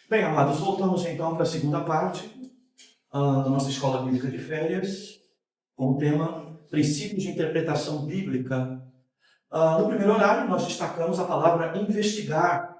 Bem, amados, voltamos então para a segunda parte da nossa Escola Bíblica de Férias, com o tema Princípios de Interpretação Bíblica. No primeiro horário, nós destacamos a palavra investigar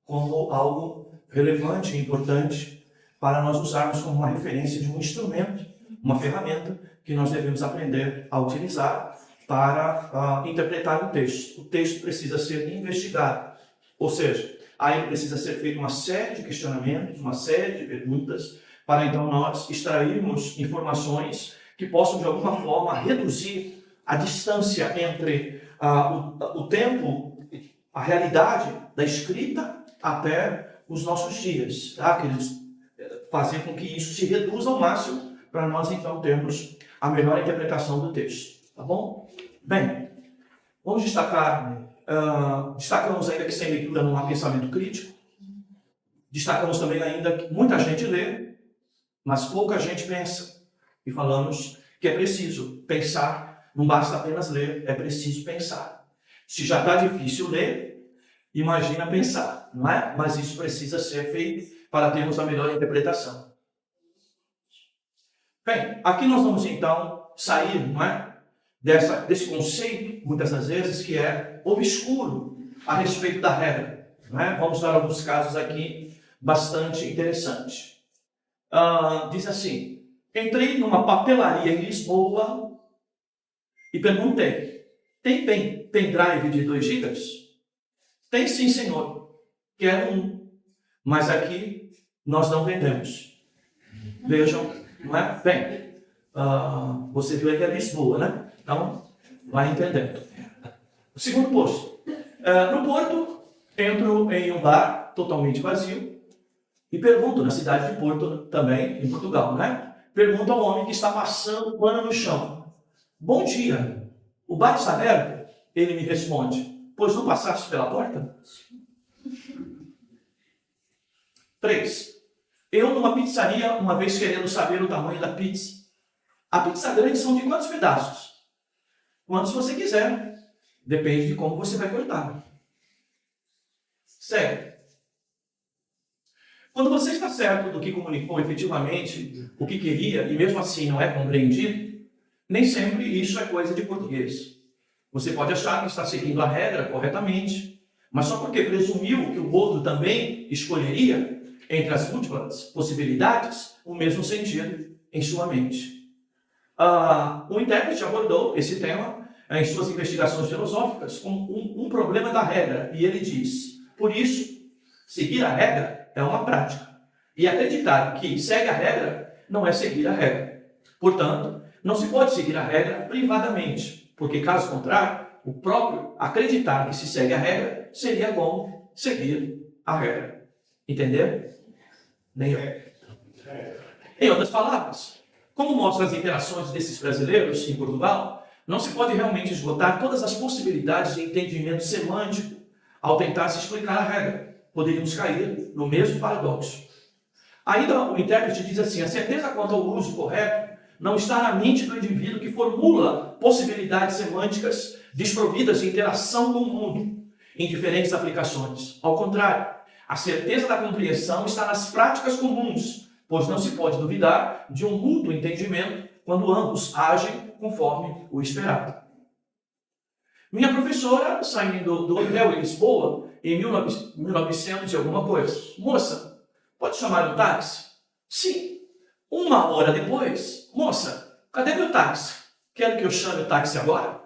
como algo relevante e importante para nós usarmos como uma referência de um instrumento, uma ferramenta que nós devemos aprender a utilizar para interpretar o texto. O texto precisa ser investigado, ou seja, aí precisa ser feita uma série de questionamentos, uma série de perguntas, para então nós extrairmos informações que possam de alguma forma reduzir a distância entre o tempo, a realidade da escrita até os nossos dias, tá? Fazer com que isso se reduza ao máximo para nós então termos a melhor interpretação do texto, tá bom? Bem, vamos destacamos ainda que sem leitura não há pensamento crítico. Destacamos também ainda que muita gente lê, mas pouca gente pensa. E falamos que é preciso pensar, não basta apenas ler, é preciso pensar. Se já está difícil ler, imagina pensar, não é? Mas isso precisa ser feito para termos a melhor interpretação. Bem, aqui nós vamos então sair, não é? Desse conceito, muitas das vezes, que é obscuro a respeito da regra. Não é? Vamos dar alguns casos aqui bastante interessantes. Diz assim: entrei numa papelaria em Lisboa e perguntei: tem pendrive de 2 GB? Tem sim, senhor. Quero um. Mas aqui nós não vendemos. Vejam, não é? Bem, você viu aí que é Lisboa, né? Então, vai entendendo. O segundo posto. No Porto, entro em um bar totalmente vazio e pergunto, na cidade de Porto também, em Portugal, né? Pergunto ao homem que está passando pano no chão: bom dia, o bar está aberto? Ele me responde: pois não passaste pela porta? 3. Eu numa pizzaria, uma vez querendo saber o tamanho da pizza. A pizza grande são de quantos pedaços? Quantos você quiser. Depende de como você vai cortar. Segue. Quando você está certo do que comunicou efetivamente, o que queria, e mesmo assim não é compreendido, nem sempre isso é coisa de português. Você pode achar que está seguindo a regra corretamente, mas só porque presumiu que o outro também escolheria, entre as múltiplas possibilidades, o mesmo sentido em sua mente. O intérprete abordou esse tema em suas investigações filosóficas como um problema da regra, e ele diz: por isso, seguir a regra é uma prática, e acreditar que segue a regra não é seguir a regra. Portanto, não se pode seguir a regra privadamente, porque caso contrário, o próprio acreditar que se segue a regra seria como seguir a regra. Entendeu? Nem eu. Em outras palavras, como mostram as interações desses brasileiros em Portugal, não se pode realmente esgotar todas as possibilidades de entendimento semântico ao tentar se explicar a regra. Poderíamos cair no mesmo paradoxo. Ainda o intérprete diz assim: a certeza quanto ao uso correto não está na mente do indivíduo que formula possibilidades semânticas desprovidas de interação com o mundo em diferentes aplicações. Ao contrário, a certeza da compreensão está nas práticas comuns, pois não se pode duvidar de um mútuo entendimento quando ambos agem conforme o esperado. Minha professora, saindo do hotel em Lisboa, em 1900 e alguma coisa: moça, pode chamar um táxi? Sim. 1 hora depois: moça, cadê meu táxi? Quer que eu chame o táxi agora?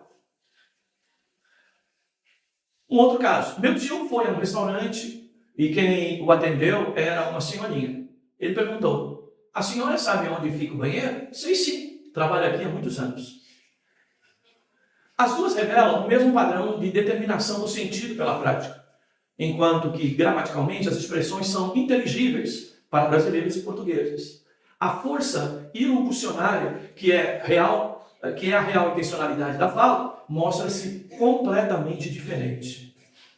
Um outro caso: meu tio foi a um restaurante e quem o atendeu era uma senhorinha. Ele perguntou: a senhora sabe onde fica o banheiro? Sei sim, trabalho aqui há muitos anos. As duas revelam o mesmo padrão de determinação do sentido pela prática, enquanto que gramaticalmente as expressões são inteligíveis para brasileiros e portugueses. A força ilocucionária, que é a real intencionalidade da fala, mostra-se completamente diferente.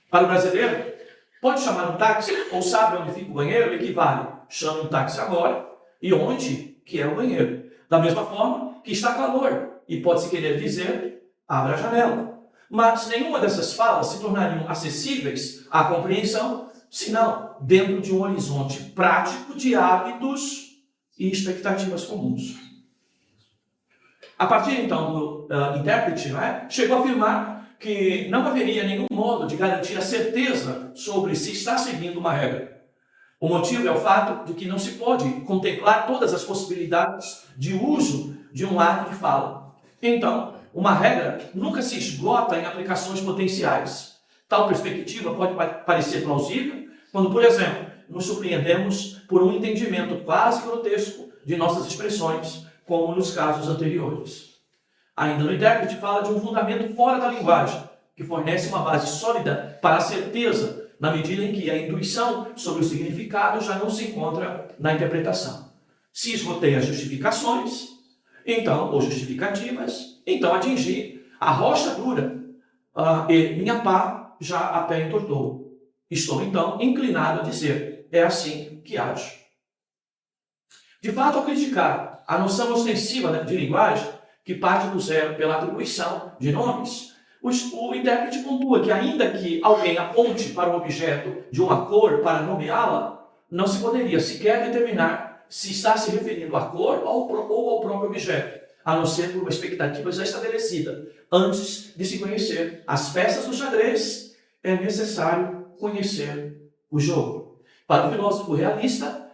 Para o brasileiro, pode chamar um táxi ou sabe onde fica o banheiro equivale: chame um táxi agora e onde que é o banheiro. Da mesma forma que está calor e pode-se querer dizer: abra a janela. Mas nenhuma dessas falas se tornariam acessíveis à compreensão, senão dentro de um horizonte prático de hábitos e expectativas comuns. A partir, então, do intérprete, chegou a afirmar que não haveria nenhum modo de garantir a certeza sobre se está seguindo uma regra. O motivo é o fato de que não se pode contemplar todas as possibilidades de uso de um ato de fala. Então, uma regra nunca se esgota em aplicações potenciais. Tal perspectiva pode parecer plausível quando, por exemplo, nos surpreendemos por um entendimento quase grotesco de nossas expressões, como nos casos anteriores. Ainda no intérprete fala de um fundamento fora da linguagem, que fornece uma base sólida para a certeza, na medida em que a intuição sobre o significado já não se encontra na interpretação. Se esgotei as justificações, ou justificativas, então atingi a rocha dura, e minha pá já a pé entortou. Estou, então, inclinado a dizer, é assim que ajo. De fato, ao criticar a noção ostensiva de linguagem, que parte do zero pela atribuição de nomes, o intérprete pontua que, ainda que alguém aponte para o objeto de uma cor para nomeá-la, não se poderia sequer determinar se está se referindo à cor ou ao próprio objeto, a não ser por uma expectativa já estabelecida. Antes de se conhecer as peças do xadrez, é necessário conhecer o jogo. Para o filósofo realista,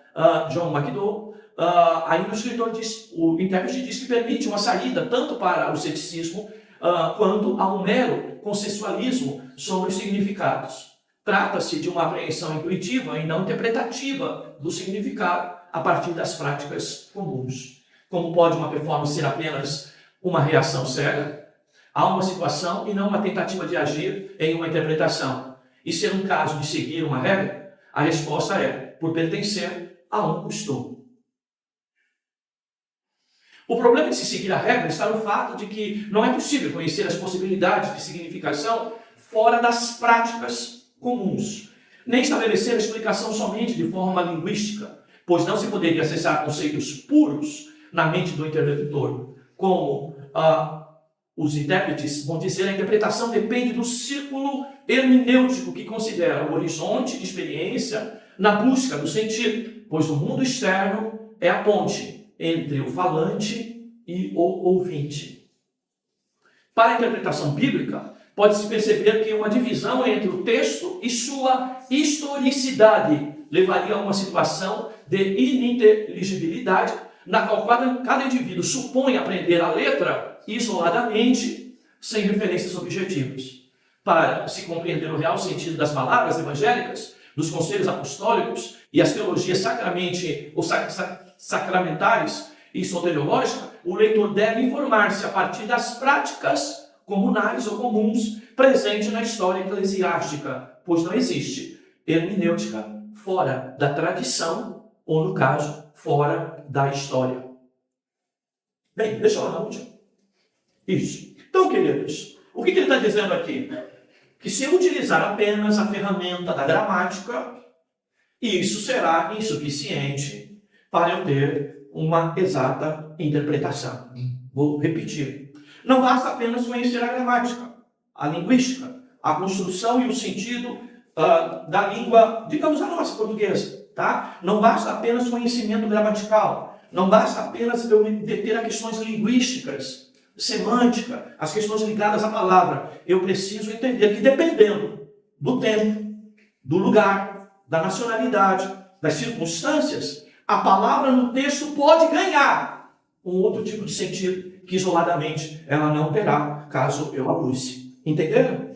John McDowell, ainda o intérprete diz que permite uma saída tanto para o ceticismo quanto a um mero consensualismo sobre os significados. Trata-se de uma apreensão intuitiva e não interpretativa do significado a partir das práticas comuns. Como pode uma performance ser apenas uma reação cega a uma situação e não uma tentativa de agir em uma interpretação? E ser um caso de seguir uma regra? A resposta é por pertencer a um costume. O problema de se seguir a regra está no fato de que não é possível conhecer as possibilidades de significação fora das práticas comuns, nem estabelecer a explicação somente de forma linguística, pois não se poderia acessar conceitos puros na mente do interlocutor. Como os intérpretes vão dizer, a interpretação depende do círculo hermenêutico que considera o horizonte de experiência na busca do sentido, pois o mundo externo é a ponte entre o falante e o ouvinte. Para a interpretação bíblica, pode-se perceber que uma divisão entre o texto e sua historicidade levaria a uma situação de ininteligibilidade, na qual cada indivíduo supõe aprender a letra isoladamente, sem referências objetivas. Para se compreender o real sentido das palavras evangélicas, dos conselhos apostólicos e as teologias sacramentares e soteriológica, o leitor deve informar-se a partir das práticas comunais ou comuns presentes na história eclesiástica, pois não existe hermenêutica fora da tradição, ou no caso, fora da história. Bem, deixa eu lá na última. Isso. Então, queridos, o que ele está dizendo aqui? Que se eu utilizar apenas a ferramenta da gramática, isso será insuficiente para eu ter uma exata interpretação. Vou repetir. Não basta apenas conhecer a gramática, a linguística, a construção e o sentido da língua, digamos, a nossa portuguesa. Tá? Não basta apenas conhecimento gramatical. Não basta apenas eu me deter a questões linguísticas, semântica, as questões ligadas à palavra. Eu preciso entender que, dependendo do tempo, do lugar, da nacionalidade, das circunstâncias, a palavra no texto pode ganhar um outro tipo de sentido que isoladamente ela não terá, caso eu a use. Entenderam?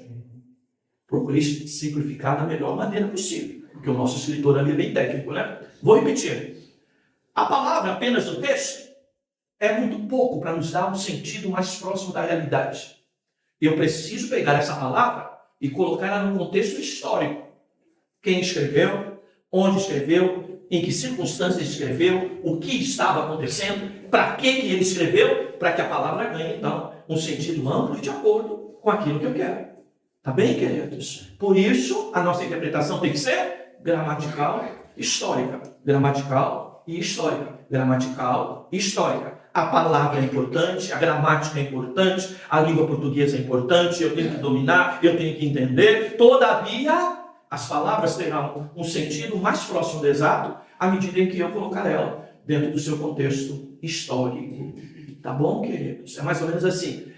Procure simplificar da melhor maneira possível, porque o nosso escritor ali é bem técnico, né? Vou repetir. A palavra apenas no texto é muito pouco para nos dar um sentido mais próximo da realidade. Eu preciso pegar essa palavra e colocar ela num contexto histórico. Quem escreveu, onde escreveu, em que circunstâncias escreveu, o que estava acontecendo, para que ele escreveu, para que a palavra ganhe, então, um sentido amplo e de acordo com aquilo que eu quero. Tá bem, queridos? Por isso, a nossa interpretação tem que ser gramatical, histórica. Gramatical e histórica. Gramatical e histórica. a palavra é importante, a gramática é importante, a língua portuguesa é importante, eu tenho que dominar, eu tenho que entender. Todavia, as palavras terão um sentido mais próximo do exato à medida em que eu colocar ela dentro do seu contexto histórico. Tá bom, queridos? É mais ou menos assim.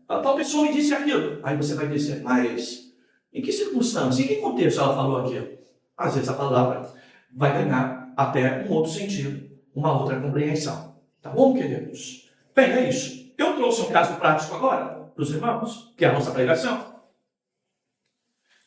A tal pessoa me disse aquilo. Aí você vai dizer, mas em que circunstância, em que contexto ela falou aquilo? Às vezes a palavra vai ganhar até um outro sentido, uma outra compreensão. Tá bom, queridos? Bem, é isso. Eu trouxe um caso prático agora para os irmãos, que é a nossa pregação.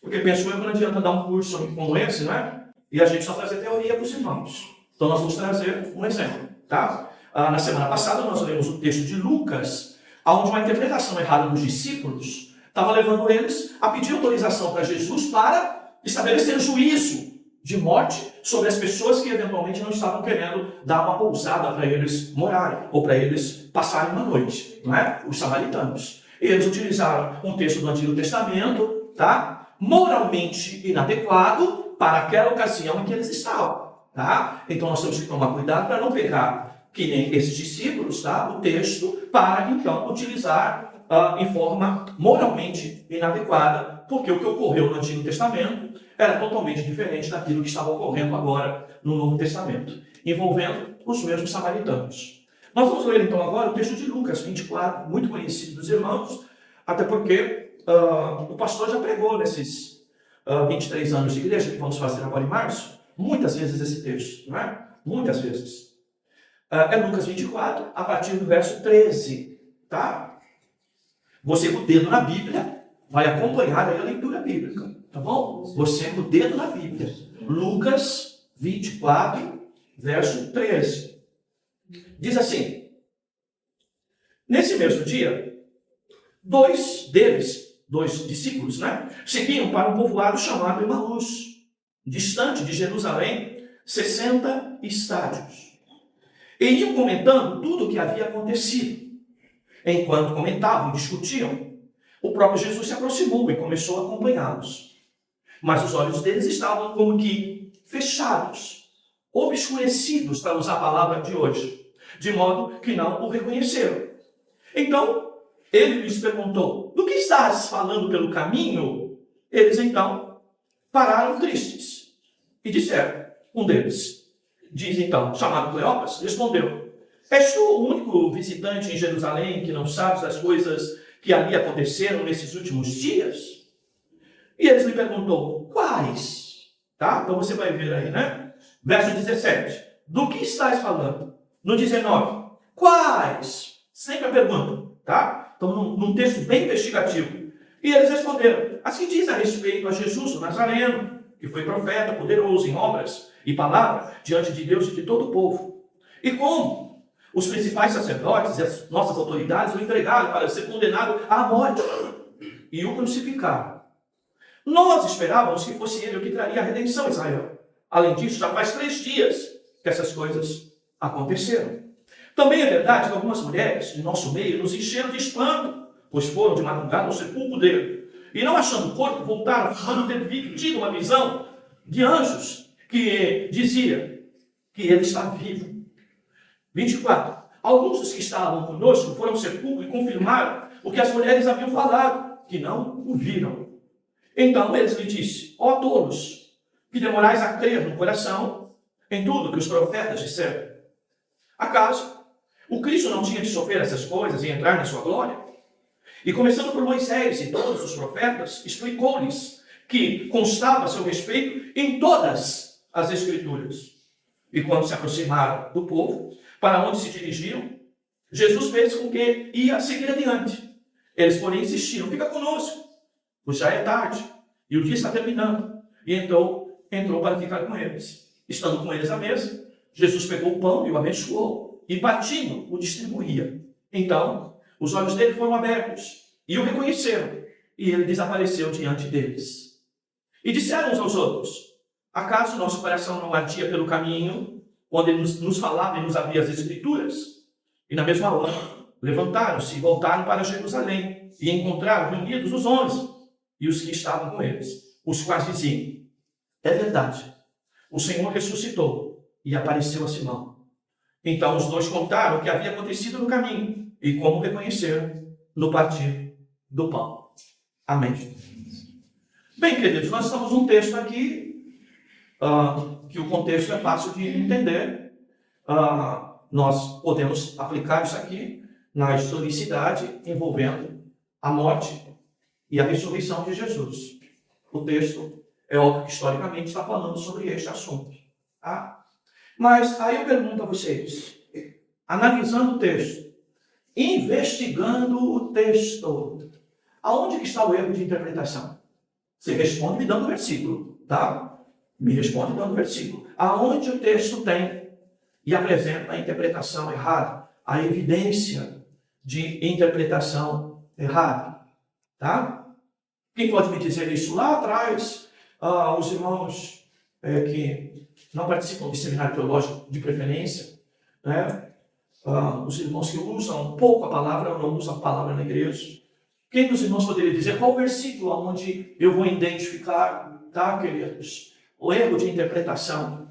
Porque penso eu que não adianta dar um curso como esse, né? E a gente só trazer teoria para os irmãos. Então nós vamos trazer um exemplo, tá? Na semana passada nós lemos o texto de Lucas, onde uma interpretação errada dos discípulos estava levando eles a pedir autorização para Jesus para estabelecer juízo de morte sobre as pessoas que eventualmente não estavam querendo dar uma pousada para eles morarem, ou para eles passarem uma noite, não é? Os samaritanos. Eles utilizaram um texto do Antigo Testamento, tá? Moralmente inadequado para aquela ocasião em que eles estavam, tá? Então nós temos que tomar cuidado para não pegar, que nem esses discípulos, tá? O texto, para então utilizar em forma moralmente inadequada, porque o que ocorreu no Antigo Testamento era totalmente diferente daquilo que estava ocorrendo agora no Novo Testamento, envolvendo os mesmos samaritanos. Nós vamos ler então agora o texto de Lucas 24, muito conhecido dos irmãos, até porque o pastor já pregou nesses 23 anos de igreja que vamos fazer agora em março, muitas vezes esse texto, não é? Muitas vezes. É Lucas 24, a partir do verso 13, tá? Você com o dedo na Bíblia vai acompanhar aí a leitura bíblica, tá bom? Você com o dedo na Bíblia. Lucas 24, verso 13. Diz assim: nesse mesmo dia, dois discípulos, né, seguiam para um povoado chamado Emaús, distante de Jerusalém, 60 estádios. E iam comentando tudo o que havia acontecido. Enquanto comentavam, discutiam, o próprio Jesus se aproximou e começou a acompanhá-los. Mas os olhos deles estavam como que fechados, obscurecidos, para usar a palavra de hoje, de modo que não o reconheceram. Então, ele lhes perguntou: do que estás falando pelo caminho? Eles então pararam tristes e disseram, um deles, diz então, chamado Cleopas, respondeu: és tu o único visitante em Jerusalém que não sabes das coisas que ali aconteceram nesses últimos dias? E eles lhe perguntou: quais? Tá? Então você vai ver aí, né? Verso 17. Do que estás falando? No 19. Quais? Sempre a pergunta, tá? Então num texto bem investigativo. E eles responderam: assim diz a respeito a Jesus, o Nazareno, que foi profeta, poderoso em obras e palavra diante de Deus e de todo o povo. E como os principais sacerdotes e as nossas autoridades o entregaram para ser condenado à morte e o crucificaram. Nós esperávamos que fosse ele o que traria a redenção a Israel. Além disso, já faz 3 dias que essas coisas aconteceram. Também é verdade que algumas mulheres em nosso meio nos encheram de espanto, pois foram de madrugada ao sepulcro dele. E não achando o corpo, voltaram, afirmando ter tido uma visão de anjos que dizia que ele está vivo. 24. Alguns dos que estavam conosco foram ao sepulcro e confirmaram o que as mulheres haviam falado, que não o viram. Então eles lhe disseram: ó tolos, que demorais a crer no coração em tudo que os profetas disseram. Acaso o Cristo não tinha de sofrer essas coisas e entrar na sua glória? E começando por Moisés e todos os profetas, explicou-lhes que constava a seu respeito em todas as Escrituras. E quando se aproximaram do povo, para onde se dirigiam, Jesus fez com que ia seguir adiante. Eles, porém, insistiram: fica conosco, pois já é tarde, e o dia está terminando. E então entrou para ficar com eles. Estando com eles à mesa, Jesus pegou o pão e o abençoou, e partindo, o distribuía. Então, os olhos dele foram abertos, e o reconheceram, e ele desapareceu diante deles. E disseram uns aos outros: acaso nosso coração não ardia pelo caminho, quando ele nos falava e nos abria as Escrituras? E na mesma hora, levantaram-se e voltaram para Jerusalém, e encontraram reunidos os 11, e os que estavam com eles, os quais diziam: é verdade, o Senhor ressuscitou e apareceu a Simão. Então os dois contaram o que havia acontecido no caminho e como reconheceram no partir do pão. Amém. Bem, queridos, nós estamos num texto aqui que o contexto é fácil de entender. Nós podemos aplicar isso aqui na historicidade envolvendo a morte e a ressurreição de Jesus. O texto é óbvio que historicamente está falando sobre este assunto. Tá? Mas aí eu pergunto a vocês, analisando o texto, investigando o texto, aonde que está o erro de interpretação? Você responde me dando o versículo, tá? Me responde dando o versículo. Aonde o texto tem e apresenta a interpretação errada, a evidência de interpretação errada, tá? Quem pode me dizer isso? Lá atrás, os irmãos que não participam de seminário teológico de preferência, né? Os irmãos que usam pouco a palavra ou não usam a palavra na igreja. Quem dos irmãos poderia dizer qual versículo onde eu vou identificar, tá, queridos, o erro de interpretação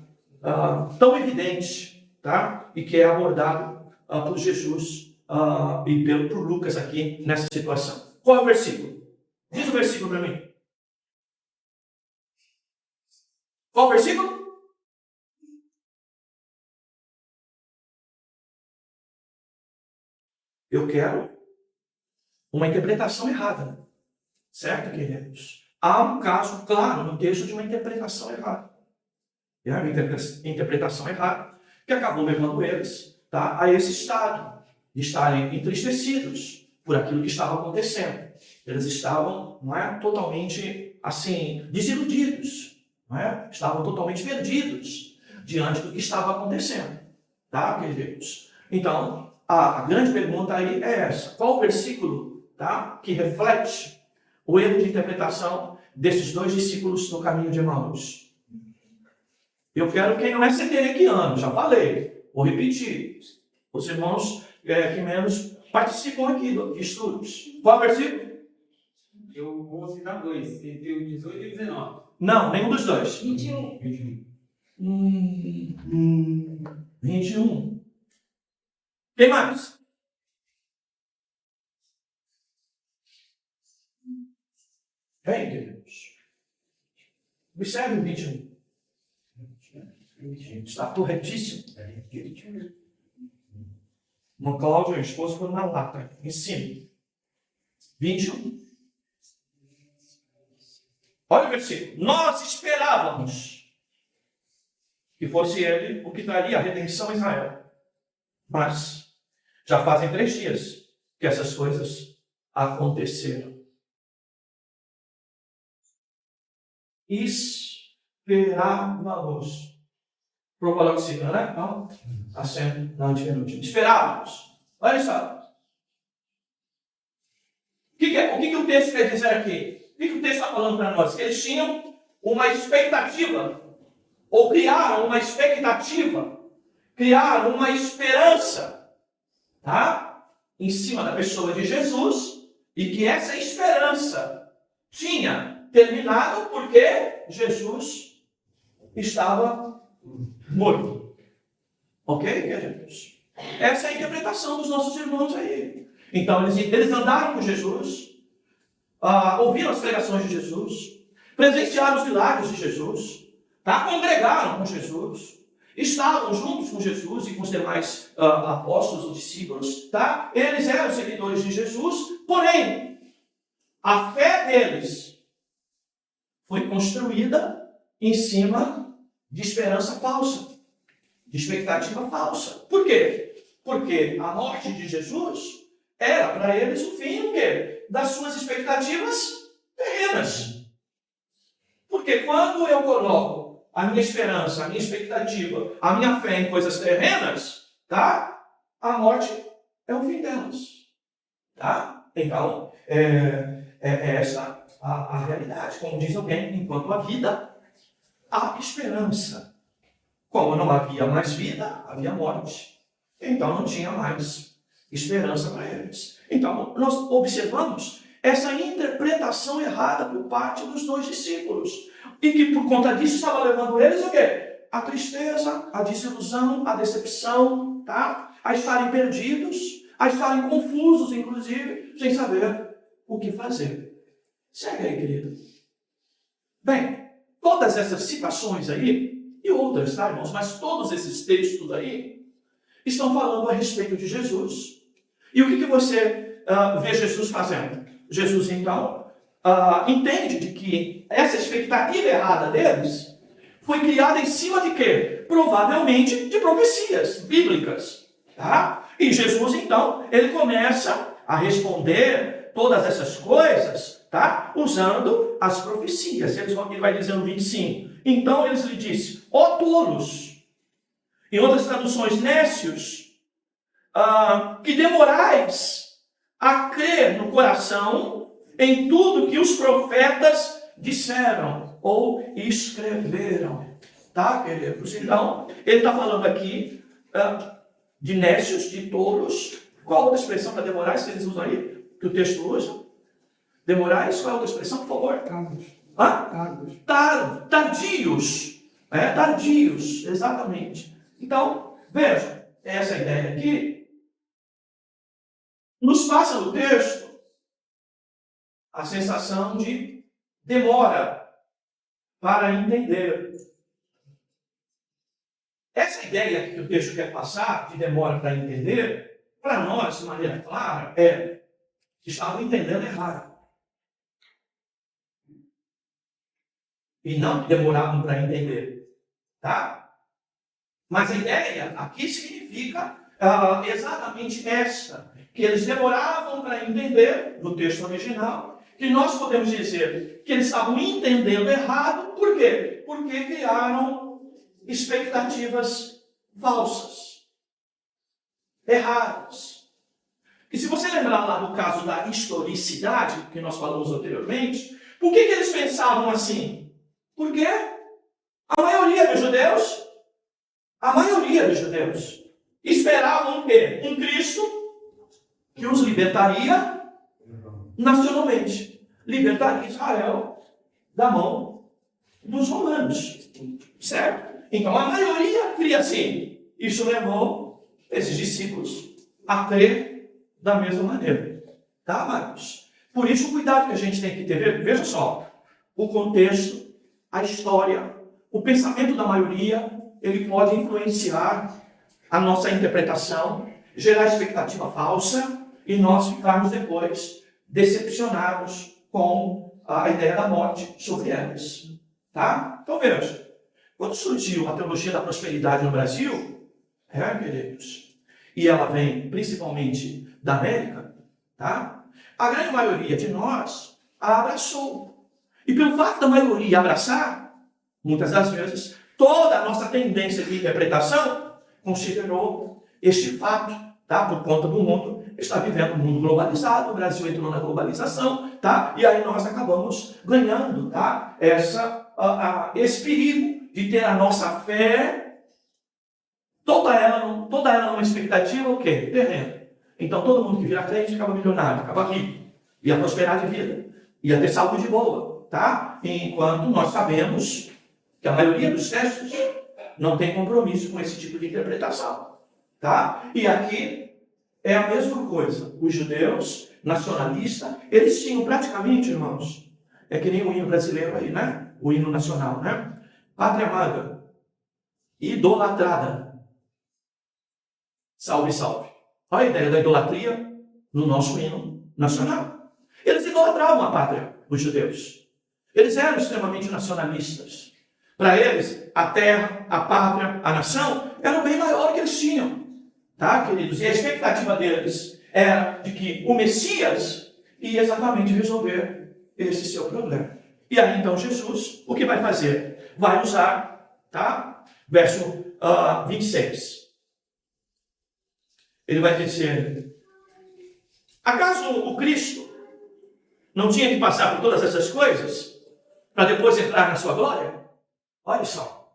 tão evidente, tá, e que é abordado por Jesus e por Lucas aqui nessa situação? Qual é o versículo? Diz o versículo para mim. Qual o versículo? Eu quero uma interpretação errada. Certo, queridos? Há um caso claro no texto de uma interpretação errada. Uma interpretação errada que acabou levando eles, tá, a esse estado de estarem entristecidos por aquilo que estava acontecendo. Eles estavam, não é, totalmente assim, desiludidos, não é? Estavam totalmente perdidos diante do que estava acontecendo. Tá, queridos? Então, a grande pergunta aí é essa. Qual o versículo, tá, que reflete o erro de interpretação desses dois discípulos no caminho de Emaús? Eu quero quem não é seterequiano, já falei, vou repetir. Os irmãos que menos participam aqui de estudos. Qual é o versículo? Eu vou citar dois, entre o 18 e o 19. Não, nenhum dos dois. 21. 21. Quem mais? Vem, queridos. Observe o 21. Está corretíssimo. Uma Cláudia, a esposa, foi na lata. Ensina. 21. Olha o versículo. Nós esperávamos que fosse ele o que traria a redenção a Israel. Mas já fazem 3 dias que essas coisas aconteceram. Esperávamos. Proloxina, né? Não? Acento na antepenúltima. Esperávamos. Olha só. O que o texto quer dizer aqui? O que o texto está falando para nós? Que eles tinham uma expectativa, ou criaram uma expectativa, criaram uma esperança, tá? Em cima da pessoa de Jesus, e que essa esperança tinha terminado porque Jesus estava morto. Ok, queridos? Essa é a interpretação dos nossos irmãos aí. Então, eles andaram com Jesus, ouviram as pregações de Jesus, presenciaram os milagres de Jesus, tá? Congregaram com Jesus, estavam juntos com Jesus e com os demais apóstolos ou discípulos, tá? Eles eram seguidores de Jesus, porém, a fé deles foi construída em cima de esperança falsa, de expectativa falsa. Por quê? Porque a morte de Jesus era para eles o fim o quê? Das suas expectativas terrenas. Porque quando eu coloco a minha esperança, a minha expectativa, a minha fé em coisas terrenas, tá? A morte é o fim delas. Tá? Então, essa a realidade. Como diz alguém, enquanto há vida, há esperança. Como não havia mais vida, havia morte. Então não tinha mais esperança para eles. Então nós observamos essa interpretação errada por parte dos dois discípulos. E que por conta disso estava levando eles o quê? A tristeza, a desilusão, a decepção. tá? A estarem perdidos, a estarem confusos, inclusive, sem saber o que fazer. Segue aí, querido. Bem, todas essas citações aí, e outras, tá, irmãos? Mas todos esses textos aí estão falando a respeito de Jesus. E o que você vê Jesus fazendo? Jesus, então, entende de que essa expectativa errada deles foi criada em cima de quê? Provavelmente de profecias bíblicas. Tá? E Jesus, então, ele começa a responder todas essas coisas, tá? Usando as profecias. Ele vai dizer no 25. Então eles lhe disse, ó tolos, em outras traduções, nécios, que demorais a crer no coração em tudo que os profetas disseram ou escreveram. Tá, queridos? Então, ele está falando aqui de nécios, de tolos. Qual a outra expressão para demorais que eles usam aí? Que o texto usa? Demorais, qual é a outra expressão, por favor? Tardios. Tardios, exatamente. Então, veja, essa ideia aqui nos passa no texto a sensação de demora para entender. Essa ideia que o texto quer passar, de demora para entender, para nós, de maneira clara, é que estavam entendendo errado. E não que demoravam para entender. Tá? Mas a ideia aqui significa exatamente essa, que eles demoravam para entender, no texto original, que nós podemos dizer que eles estavam entendendo errado, por quê? Porque criaram expectativas falsas, erradas. E se você lembrar lá do caso da historicidade, que nós falamos anteriormente, por que eles pensavam assim? Porque a maioria dos judeus, esperavam o quê? Um Cristo que os libertaria nacionalmente, libertaria Israel da mão dos romanos, certo? Então a maioria cria assim. Isso levou esses discípulos a crer da mesma maneira. Tá, Marcos? Por isso o cuidado que a gente tem que ter. Veja só, o contexto, a história, o pensamento da maioria, ele pode influenciar a nossa interpretação, gerar expectativa falsa e nós ficarmos depois decepcionados com a ideia da morte sobre elas. Tá? Então veja, quando surgiu a teologia da prosperidade no Brasil, queridos, e ela vem principalmente da América, tá? A grande maioria de nós a abraçou. E pelo fato da maioria abraçar, muitas das vezes, toda a nossa tendência de interpretação considerou este fato, tá? Por conta do mundo, está vivendo um mundo globalizado, o Brasil entrou na globalização, tá? E aí nós acabamos ganhando, tá? Esse perigo de ter a nossa fé, toda ela numa expectativa, o quê? Terreno. Então todo mundo que vira crente ficava milionário, ficava rico, ia prosperar de vida, ia ter saúde boa, tá? Enquanto nós sabemos que a maioria dos textos não tem compromisso com esse tipo de interpretação, tá? E aqui é a mesma coisa. Os judeus nacionalistas, eles tinham praticamente, irmãos, é que nem o hino brasileiro aí, né? O hino nacional, né? Pátria amada, idolatrada. Salve, salve. Olha a ideia da idolatria no nosso hino nacional. Eles idolatravam a pátria, os judeus. Eles eram extremamente nacionalistas. Para eles, a terra, a pátria, a nação, era bem maior que eles tinham. Tá, queridos? E a expectativa deles era de que o Messias ia exatamente resolver esse seu problema. E aí, então, Jesus, o que vai fazer? Vai usar, tá? Verso 26. Ele vai dizer, acaso o Cristo não tinha que passar por todas essas coisas para depois entrar na sua glória? Olha só.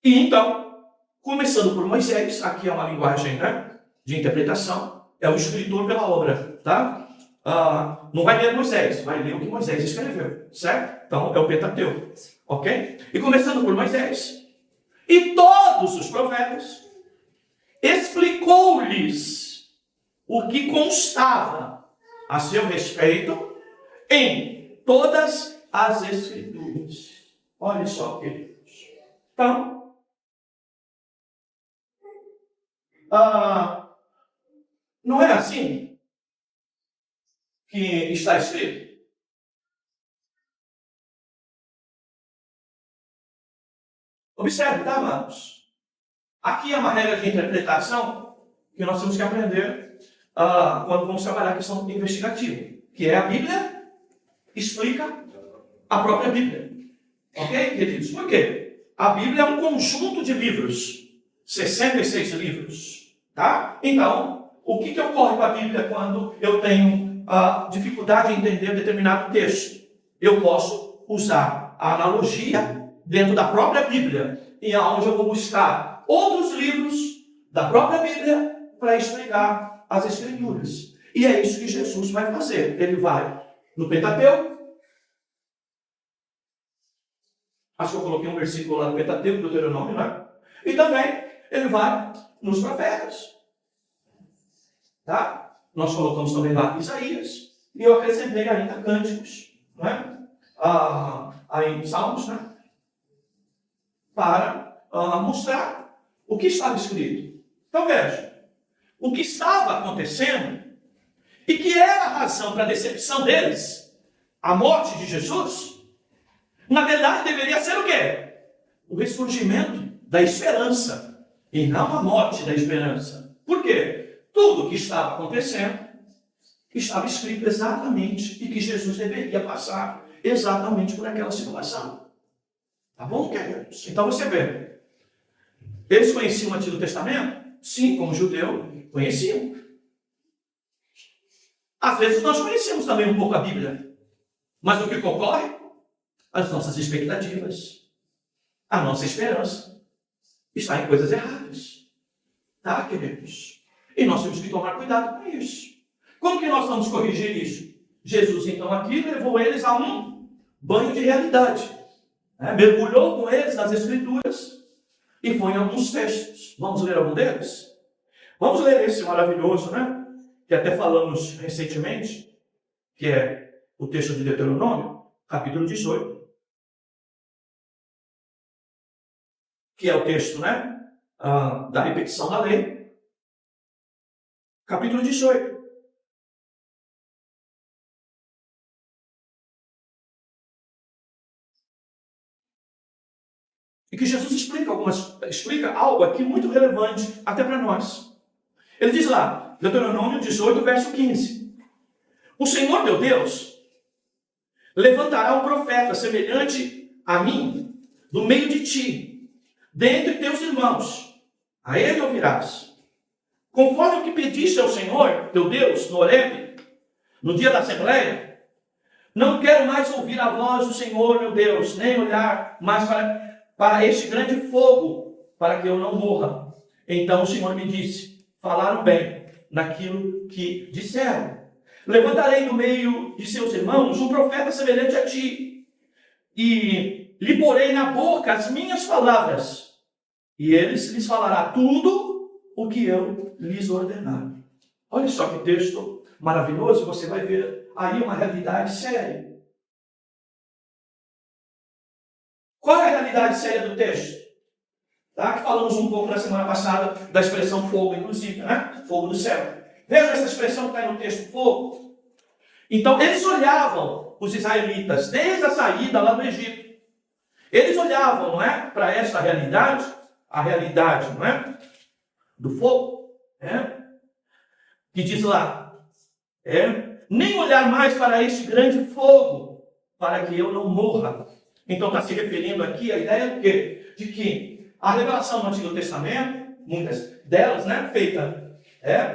E então, começando por Moisés, aqui é uma linguagem, né, de interpretação, é o escritor pela obra, tá? Não vai ler Moisés, vai ler o que Moisés escreveu, certo? Então, é o Pentateuco, ok? E começando por Moisés, E todos os profetas explicou-lhes o que constava a seu respeito em todas as Escrituras. Olha só, queridos. Então, não é assim que está escrito? Observe, tá, amados? Aqui é uma regra de interpretação que nós temos que aprender quando vamos trabalhar a questão investigativa, que é a Bíblia explica a própria Bíblia. Ok, queridos? Por quê? A Bíblia é um conjunto de livros, 66 livros, tá? Então, o que ocorre com a Bíblia quando eu tenho dificuldade em entender determinado texto? Eu posso usar a analogia dentro da própria Bíblia, e aonde eu vou buscar outros livros da própria Bíblia para explicar as Escrituras. E é isso que Jesus vai fazer. Ele vai no Pentateuco. Acho que eu coloquei um versículo lá no Pentateuco, do Deuteronômio, né? E também ele vai nos profetas. Tá? Nós colocamos também lá Isaías. E eu acrescentei ainda Cânticos, né? Aí em Salmos, né? Para mostrar o que estava escrito. Então veja, o que estava acontecendo e que era a razão para a decepção deles, a morte de Jesus, na verdade deveria ser o quê? O ressurgimento da esperança e não a morte da esperança. Por quê? Tudo o que estava acontecendo estava escrito exatamente e que Jesus deveria passar exatamente por aquela situação. Tá bom, queridos? Então você vê. Eles conheciam o Antigo Testamento? Sim, como judeu, conheciam. Às vezes nós conhecemos também um pouco a Bíblia. Mas o que ocorre? As nossas expectativas, a nossa esperança está em coisas erradas. Tá, queridos? E nós temos que tomar cuidado com isso. Como que nós vamos corrigir isso? Jesus, então, aqui levou eles a um banho de realidade. Mergulhou com eles nas Escrituras e foi em alguns textos. Vamos ler algum deles? Vamos ler esse maravilhoso, né? Que até falamos recentemente, que é o texto de Deuteronômio, capítulo 18. Que é o texto, né? Da repetição da lei. Capítulo 18. E que Jesus explica algo aqui muito relevante até para nós. Ele diz lá, Deuteronômio 18, verso 15. O Senhor teu Deus levantará um profeta semelhante a mim, do meio de ti, dentre teus irmãos. A ele ouvirás. Conforme o que pediste ao Senhor teu Deus no Horebe, no dia da Assembleia, não quero mais ouvir a voz do Senhor meu Deus, nem olhar mais para este grande fogo, para que eu não morra. Então o Senhor me disse, falaram bem naquilo que disseram. Levantarei no meio de seus irmãos um profeta semelhante a ti, e lhe porei na boca as minhas palavras, e eles lhes falará tudo o que eu lhes ordenar. Olha só que texto maravilhoso, você vai ver aí uma realidade séria. Qual é a realidade séria do texto? Tá? Que falamos um pouco na semana passada da expressão fogo, inclusive, né? Fogo do céu. Veja essa expressão que está aí no texto, fogo. Então, eles olhavam, os israelitas, desde a saída lá do Egito. Eles olhavam, não é? Para essa realidade, a realidade, não é? Do fogo, que diz lá, nem olhar mais para este grande fogo, para que eu não morra. Então está se referindo aqui a ideia do quê? De que a revelação do Antigo Testamento, muitas delas, né, feita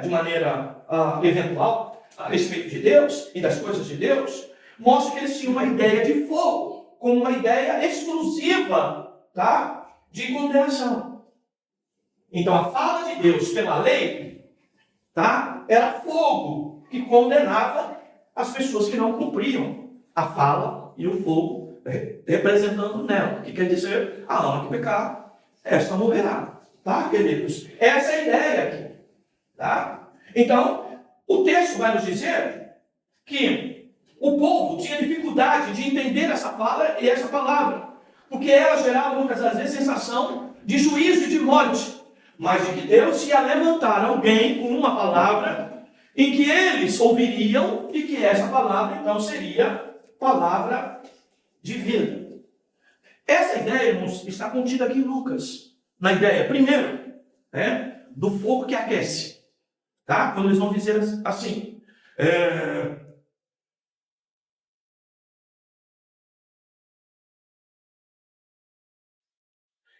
de maneira eventual, a respeito de Deus e das coisas de Deus, mostra que eles tinham uma ideia de fogo, como uma ideia exclusiva, tá, de condenação. Então a fala de Deus pela lei, tá, era fogo que condenava as pessoas que não cumpriam a fala e o fogo representando nela, que quer dizer a alma que pecar, esta morrerá. Tá, queridos? Essa é a ideia aqui. Tá? Então, o texto vai nos dizer que o povo tinha dificuldade de entender essa fala e essa palavra, porque ela gerava muitas das vezes sensação de juízo e de morte, mas de que Deus ia levantar alguém com uma palavra em que eles ouviriam e que essa palavra então seria palavra de vida. Essa ideia, irmãos, está contida aqui em Lucas. Na ideia, primeiro, do fogo que aquece. Tá? Quando eles vão dizer assim,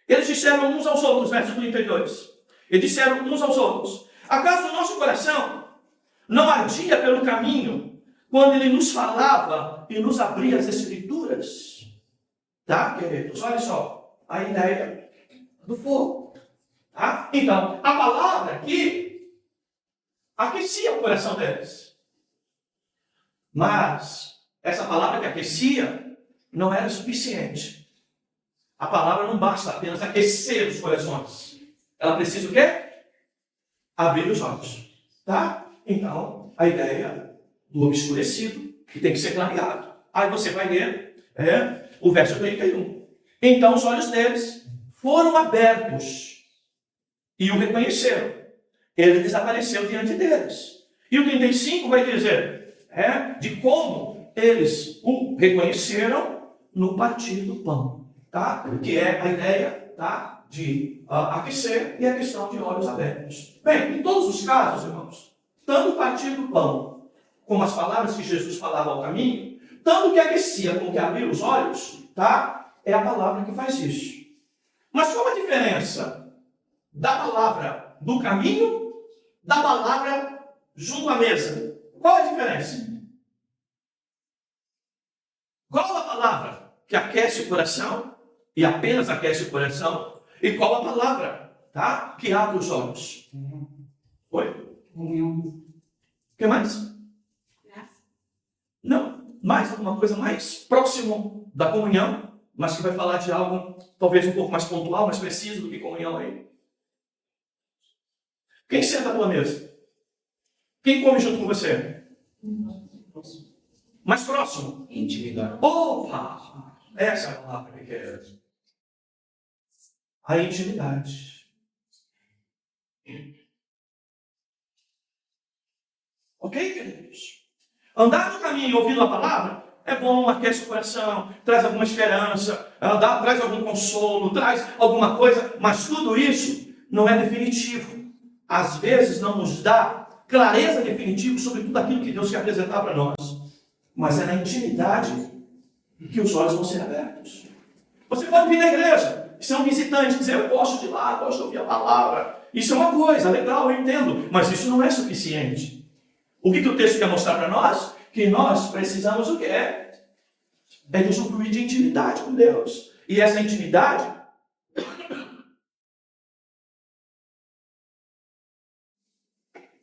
eles disseram uns aos outros, verso 32. Eles disseram uns aos outros: acaso o nosso coração não ardia pelo caminho quando ele nos falava e nos abria as escrituras? Tá, queridos? Olha só, a ideia do fogo. Tá? Então, a palavra aqui aquecia o coração deles. Mas essa palavra que aquecia não era suficiente. A palavra não basta apenas aquecer os corações. Ela precisa o quê? Abrir os olhos. Tá? Então, a ideia do obscurecido, que tem que ser clareado. Aí você vai ler o verso 31. Então os olhos deles foram abertos e o reconheceram. Ele desapareceu diante deles. E o 35 vai dizer de como eles o reconheceram no partir do pão. Tá? Que é a ideia, tá, de aquecer e a questão de olhos abertos. Bem, em todos os casos, irmãos, tanto o partir do pão, como as palavras que Jesus falava ao caminho, tanto que aquecia como que abrir os olhos, tá, é a palavra que faz isso. Mas qual a diferença da palavra do caminho da palavra junto à mesa? Qual a diferença? Qual a palavra que aquece o coração e apenas aquece o coração? E qual a palavra, tá, que abre os olhos? Oi? O que mais? Não, mais alguma coisa mais próximo da comunhão, mas que vai falar de algo talvez um pouco mais pontual, mais preciso do que comunhão aí. Quem senta à tua mesa? Quem come junto com você? Mais próximo? Intimidade. Opa! Essa é a palavra que quer. A intimidade. Ok, queridos? Andar no caminho ouvindo a palavra é bom, aquece o coração, traz alguma esperança, traz algum consolo, traz alguma coisa, mas tudo isso não é definitivo. Às vezes não nos dá clareza definitiva sobre tudo aquilo que Deus quer apresentar para nós. Mas é na intimidade que os olhos vão ser abertos. Você pode vir na igreja, ser um visitante, dizer: eu gosto de ir lá, gosto de ouvir a palavra. Isso é uma coisa legal, eu entendo, mas isso não é suficiente. O que o texto quer mostrar para nós? Que nós precisamos o quê? É de usufruir de intimidade com Deus. E essa intimidade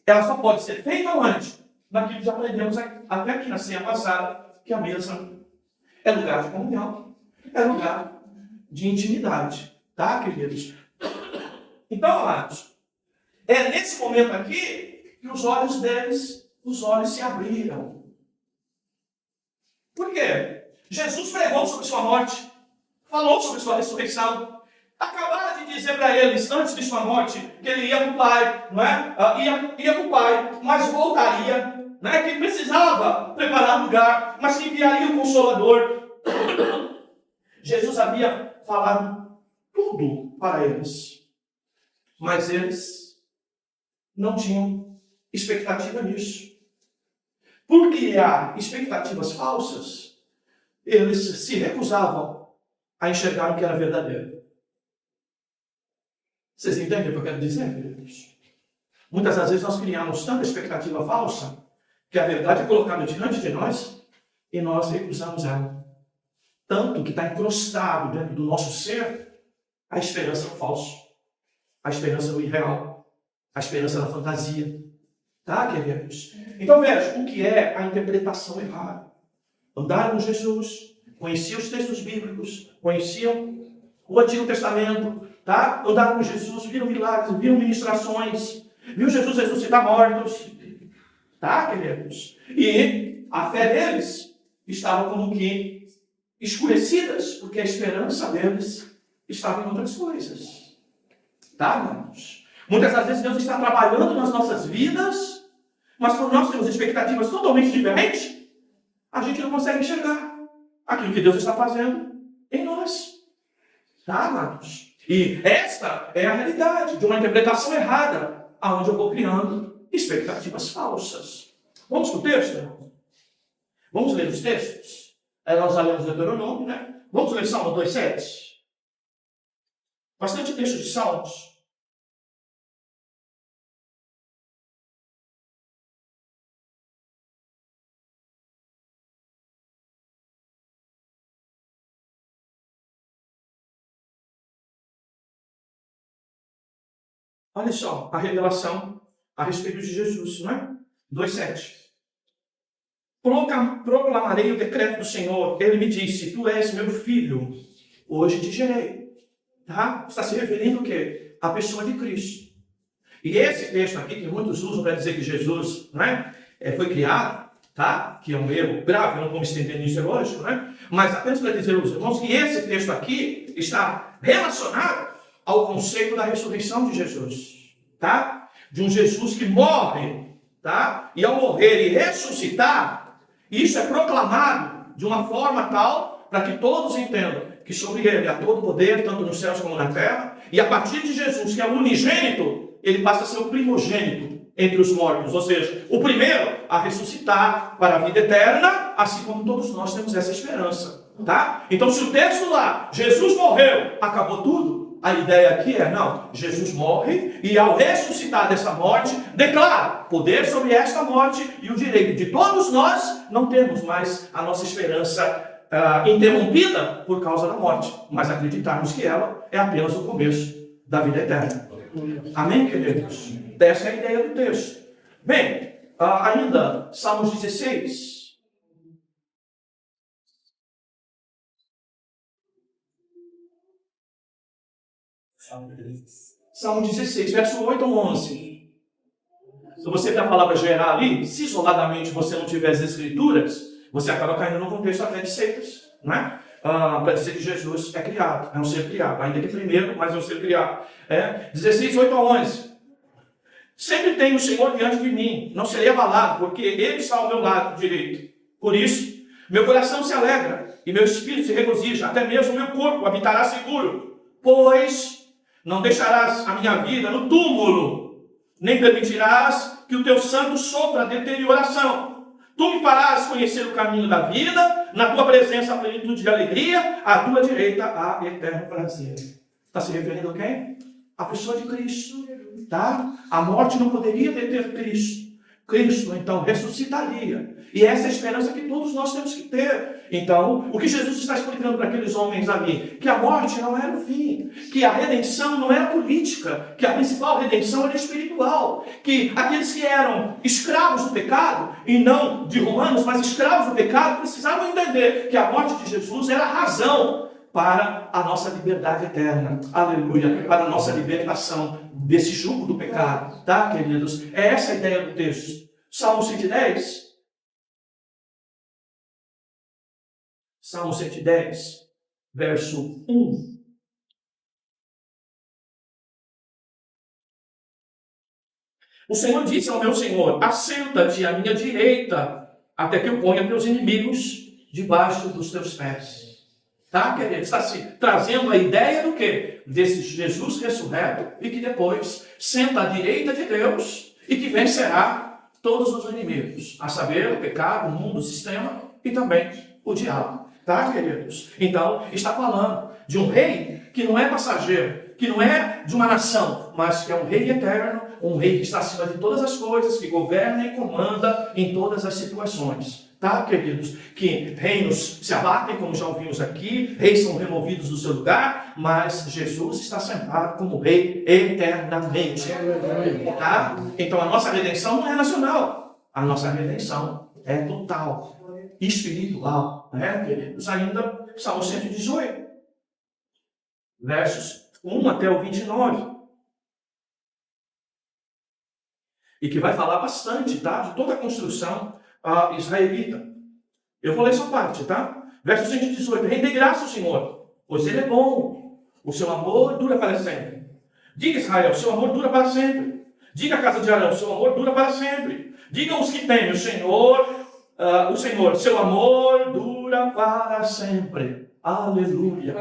ela só pode ser feita onde? Naquilo que já aprendemos até aqui na ceia passada, que a mesa é lugar de comunhão, é lugar de intimidade. Tá, queridos? Então, amados, é nesse momento aqui que os olhos deles, os olhos se abriram. Por quê? Jesus pregou sobre sua morte, falou sobre sua ressurreição. Acabaram de dizer para eles, antes de sua morte, que ele ia para o Pai, não é? Ia para o Pai, mas voltaria, não é? Que precisava preparar lugar, mas que enviaria o Consolador. Jesus havia falado tudo para eles, mas eles não tinham expectativa nisso. Porque há expectativas falsas, eles se recusavam a enxergar o que era verdadeiro. Vocês entendem o que eu quero dizer, queridos? Muitas das vezes nós criamos tanta expectativa falsa que a verdade é colocada diante de nós e nós recusamos ela. Tanto que está encrostado dentro do nosso ser a esperança no falso, a esperança no irreal, a esperança na fantasia. Tá, queridos? Então veja, o que é a interpretação errada? Andaram com Jesus, conheciam os textos bíblicos, conheciam o Antigo Testamento, tá? Andaram com Jesus, viram milagres, viram ministrações, viu Jesus ressuscitar mortos, tá, queridos? E a fé deles estava como que escurecidas, porque a esperança deles estava em outras coisas, tá, irmãos? Muitas das vezes Deus está trabalhando nas nossas vidas, mas por nós temos expectativas totalmente diferentes, a gente não consegue enxergar aquilo que Deus está fazendo em nós. Tá, amados? E esta é a realidade de uma interpretação errada, aonde eu vou criando expectativas falsas. Vamos para o texto, irmão? Vamos ler os textos? Nós já lemos Deuteronômio, né? Vamos ler Salmo 2,7. Bastante texto de Salmos. Olha só, a revelação a respeito de Jesus, não é? 2,7. Proclamarei o decreto do Senhor. Ele me disse, tu és meu filho, hoje te gerei. Tá? Está se referindo o quê? A pessoa de Cristo. E esse texto aqui, que muitos usam para dizer que Jesus, não é? Foi criado, tá? Que é um erro grave, eu não vou me estender nisso, é lógico, né? Mas apenas para dizer aos irmãos que esse texto aqui está relacionado ao conceito da ressurreição de Jesus, tá? De um Jesus que morre, tá? E ao morrer e ressuscitar, isso é proclamado de uma forma tal para que todos entendam que sobre ele há todo poder, tanto nos céus como na terra, e a partir de Jesus, que é o unigênito, ele passa a ser o primogênito entre os mortos, ou seja, o primeiro a ressuscitar para a vida eterna, assim como todos nós temos essa esperança, tá? Então, se o texto lá, Jesus morreu, acabou tudo, a ideia aqui é, não, Jesus morre e ao ressuscitar dessa morte, declara poder sobre esta morte e o direito de todos nós não termos mais a nossa esperança interrompida por causa da morte, mas acreditarmos que ela é apenas o começo da vida eterna. Amém, queridos? Essa é a ideia do texto. Bem, ainda, Salmos 16. Salmo 16, verso 8 ou 11. Se você tem a palavra gerar ali, se isoladamente você não tiver as escrituras, você acaba caindo no contexto até de seitas, não é? Para dizer que Jesus é criado, é um ser criado, ainda que primeiro, mas é um ser criado. 16, 8 a 11. Sempre tenho o Senhor diante de mim, não serei abalado, porque Ele está ao meu lado direito. Por isso, meu coração se alegra e meu espírito se regozija, até mesmo meu corpo habitará seguro, pois não deixarás a minha vida no túmulo, nem permitirás que o teu santo sofra deterioração. Tu me farás conhecer o caminho da vida, na tua presença a plenitude de alegria, à tua direita há eterno prazer. Está se referindo a quem? A pessoa de Cristo, tá? A morte não poderia deter Cristo. Cristo, então, ressuscitaria. E essa é a esperança que todos nós temos que ter. Então, o que Jesus está explicando para aqueles homens ali? Que a morte não era o fim. Que a redenção não era política. Que a principal redenção era espiritual. Que aqueles que eram escravos do pecado, e não de romanos, mas escravos do pecado, precisavam entender que a morte de Jesus era a razão para a nossa liberdade eterna. Aleluia. Para a nossa libertação desse jugo do pecado. Tá, queridos? É essa a ideia do texto. Salmo 110. Salmo 110, verso 1. O Senhor disse ao meu Senhor, assenta-te à minha direita, até que eu ponha teus inimigos debaixo dos teus pés. Tá, querido? Está se trazendo a ideia do quê? Desse Jesus ressurreto e que depois senta à direita de Deus e que vencerá todos os inimigos, a saber, o pecado, o mundo, o sistema e também o diabo. Tá, queridos? Então, está falando de um rei que não é passageiro, que não é de uma nação, mas que é um rei eterno, um rei que está acima de todas as coisas, que governa e comanda em todas as situações. Tá, queridos? Que reinos se abatem, como já ouvimos aqui, reis são removidos do seu lugar, mas Jesus está sentado como rei eternamente. Tá? Então, a nossa redenção não é nacional, a nossa redenção é total. Espiritual, né, queridos? Ainda, Salmo 118, versos 1 até o 29. E que vai falar bastante, tá? De toda a construção israelita. Eu vou ler essa parte, tá? Verso 118. Rendei graça ao Senhor, pois Ele é bom. O seu amor dura para sempre. Diga, Israel, o seu amor dura para sempre. Diga a casa de Arão, o seu amor dura para sempre. Diga os que temem o Senhor, seu amor dura para sempre. Aleluia.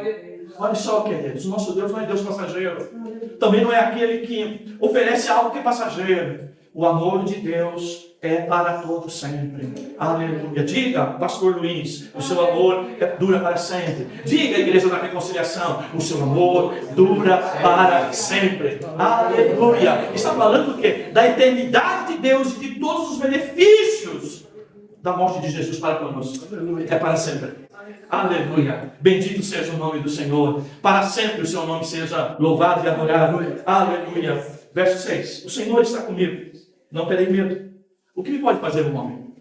Olha só, queridos, nosso Deus não é Deus passageiro. Também não é aquele que oferece algo que é passageiro. O amor de Deus é para todo sempre. Aleluia. Diga, pastor Luiz, o seu amor dura para sempre. Diga, igreja da reconciliação, o seu amor dura para sempre. Aleluia. Está falando o quê? Da eternidade de Deus e de todos os benefícios da morte de Jesus para conosco. É para sempre. Aleluia. Bendito seja o nome do Senhor. Para sempre o seu nome seja louvado e adorado. Aleluia. Verso 6. O Senhor está comigo. Não terei medo. O que me pode fazer o homem?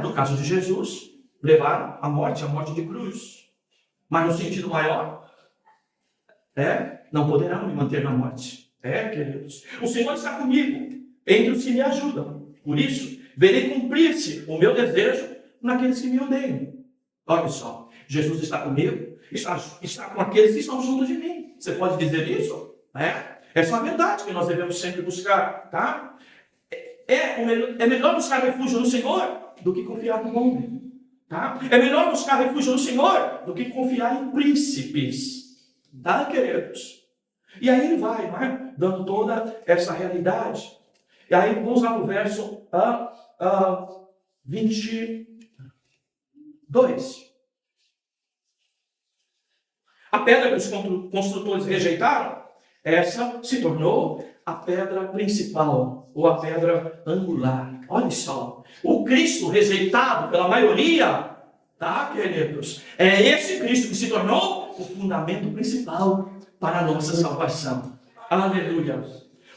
No caso de Jesus, levar a morte de cruz. Mas no sentido maior, não poderão me manter na morte. Queridos. O Senhor está comigo, entre os que me ajudam. Por isso, verei cumprir-se o meu desejo naqueles que me odeiam. Olha só, Jesus está comigo, está com aqueles que estão junto de mim. Você pode dizer isso? Essa é uma verdade que nós devemos sempre buscar, tá? É melhor buscar refúgio no Senhor do que confiar no homem, tá? É melhor buscar refúgio no Senhor do que confiar em príncipes, tá, queridos? E aí ele vai, dando toda essa realidade. E aí vamos lá para o verso 22. A pedra que os construtores rejeitaram, essa se tornou a pedra principal, ou a pedra angular. Olha só, o Cristo rejeitado pela maioria, tá, queridos? É esse Cristo que se tornou o fundamento principal para a nossa salvação. Aleluia.